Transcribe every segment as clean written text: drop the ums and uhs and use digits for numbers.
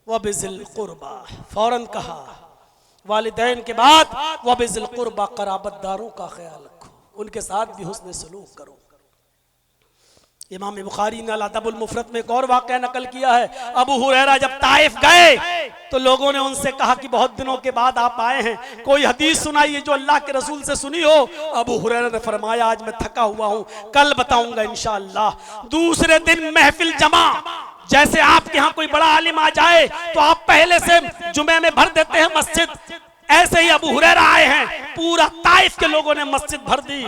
व बिज़िल कुर्बा, फौरन कहा वालिदैन के बाद व बिज़िल कुर्बा, कराबतदारों का ख्याल रखो, उनके साथ भी हुस्न सलूक करो। इमाम बुखारी ने अल-अदबुल मुफ़रद में एक और वाक़या नकल किया है। अबू हुरैरा जब ताइफ गए तो लोगों ने उनसे कहा कि बहुत दिनों के बाद आप आए हैं, कोई हदीस सुनाइए जो अल्लाह के रसूल से सुनी हो। अबू हुरैरा ने फरमाया आज मैं थका हुआ हूँ, कल बताऊंगा इंशाअल्लाह। दूसरे दिन महफिल जमा, जैसे आपके यहाँ कोई बड़ा आलिम आ जाए तो आप पहले से जुमे में भर देते हैं मस्जिद, ऐसे ही अबू हुरैरा आए हैं, पूरा ताइफ के लोगों ने मस्जिद भर दी।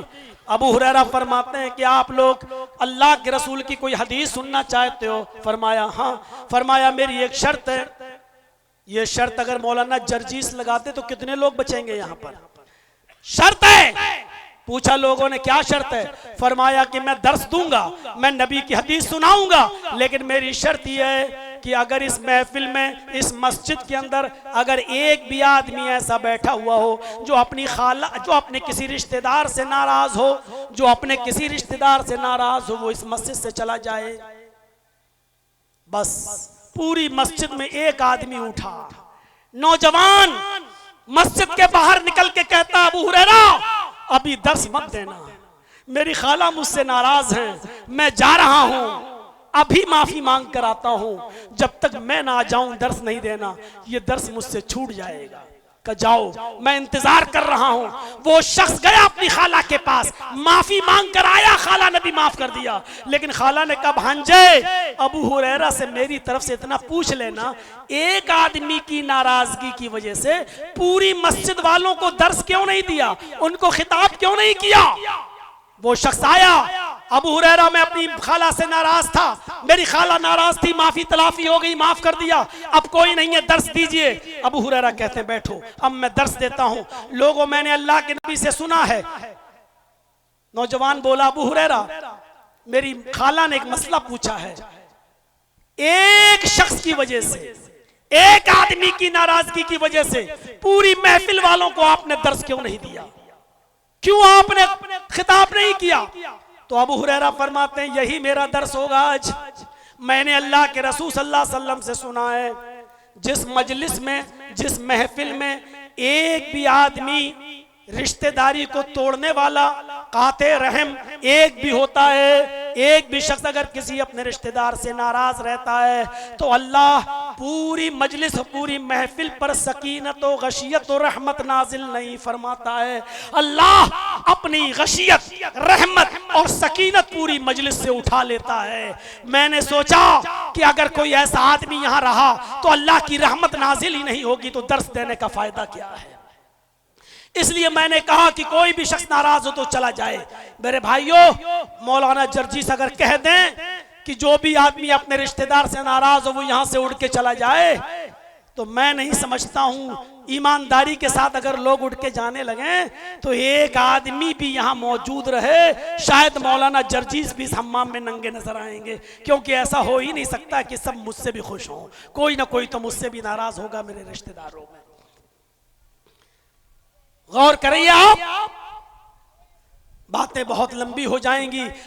अबू हुरैरा फरमाते हैं कि आप लोग अल्लाह के रसूल की कोई हदीस सुनना चाहते हो? फरमाया हाँ। फरमाया मेरी एक शर्त है, ये शर्त अगर मौलाना जर्जीस लगाते तो कितने लोग बचेंगे यहाँ पर? शर्त है। पूछा लोगों ने क्या शर्त है? फरमाया कि मैं दर्स दूंगा, मैं नबी की हदीस सुनाऊंगा, लेकिन मेरी शर्त यह है कि अगर इस महफिल में, इस मस्जिद के अंदर अगर एक भी आदमी ऐसा बैठा हुआ हो जो अपनी खाला, जो अपने किसी रिश्तेदार से नाराज हो, जो अपने किसी रिश्तेदार से नाराज हो, वो इस मस्जिद से चला जाए। बस पूरी मस्जिद में एक आदमी उठा, नौजवान मस्जिद के बाहर निकल के कहता अबू हुरैरा अभी दर्स मत देना, मेरी खाला मुझसे नाराज हैं, मैं जा रहा हूं, अभी माफी मांग कर आता हूं, जब तक मैं ना आ जाऊं दर्स नहीं देना, ये दर्स मुझसे छूट जाएगा। कहा जाओ मैं इंतजार कर रहा हूं। वो शख्स गया अपनी खाला के पास, माफी मांग कर आया, खाला ने भी माफ कर दिया, लेकिन खाला ने कहा भांजे अबू हुरैरा से मेरी तरफ से इतना पूछ लेना, एक आदमी की नाराजगी की वजह से पूरी मस्जिद वालों को दर्स क्यों नहीं दिया, उनको खिताब क्यों नहीं किया? वो शख्स आया, अबू हुरैरा मैं अपनी खाला से नाराज था, मेरी खाला नाराज थी, माफी तलाफी हो गई, माफ कर दिया, अब कोई नहीं है, दर्स दीजिए। अबू हुरैरा कहते हैं बैठो, अब मैं दर्स देता हूं। लोगों मैंने अल्लाह के नबी से सुना है। नौजवान बोला अबू हुरैरा मेरी खाला ने एक मसला पूछा है, एक शख्स की वजह से, एक आदमी की नाराजगी की वजह से पूरी महफिल वालों को आपने दर्स क्यों नहीं दिया, क्यों आपने खिताब नहीं किया? तो अबू हुरैरा फरमाते हैं यही मेरा दर्स होगा आज। मैंने अल्लाह के रसूल सल्लल्लाहु अलैहि वसल्लम से सुना है, जिस मजलिस में, जिस महफिल में एक भी आदमी रिश्तेदारी को तोड़ने वाला, काते रहम एक भी होता है, एक भी शख्स अगर किसी अपने रिश्तेदार से नाराज रहता है तो अल्लाह पूरी मजलिस, पूरी महफिल पर सकीनत और गशियत और रहमत नाजिल नहीं फरमाता है। अल्लाह अपनी गशियत, रहमत और सकीनत पूरी मजलिस से उठा लेता है। मैंने सोचा कि अगर कोई ऐसा आदमी यहाँ रहा तो अल्लाह की रहमत नाजिल ही नहीं होगी, तो दर्स देने का फायदा क्या है? इसलिए मैंने कहा कि कोई भी शख्स नाराज हो तो चला जाए। मेरे भाइयों, मौलाना जर्जीस अगर कह दें कि जो भी आदमी अपने रिश्तेदार से नाराज हो वो यहां से उड़ के चला जाए, तो मैं नहीं समझता हूं, ईमानदारी के साथ अगर लोग उठ के जाने लगे तो एक आदमी भी यहां मौजूद रहे, शायद मौलाना जर्जीस भी इस हम्माम में नंगे नजर आएंगे, क्योंकि ऐसा हो ही नहीं सकता कि सब मुझसे भी खुश हों, कोई ना कोई तो मुझसे भी नाराज होगा मेरे रिश्तेदारों में। गौर करिए आप, बातें बहुत लंबी हो जाएंगी।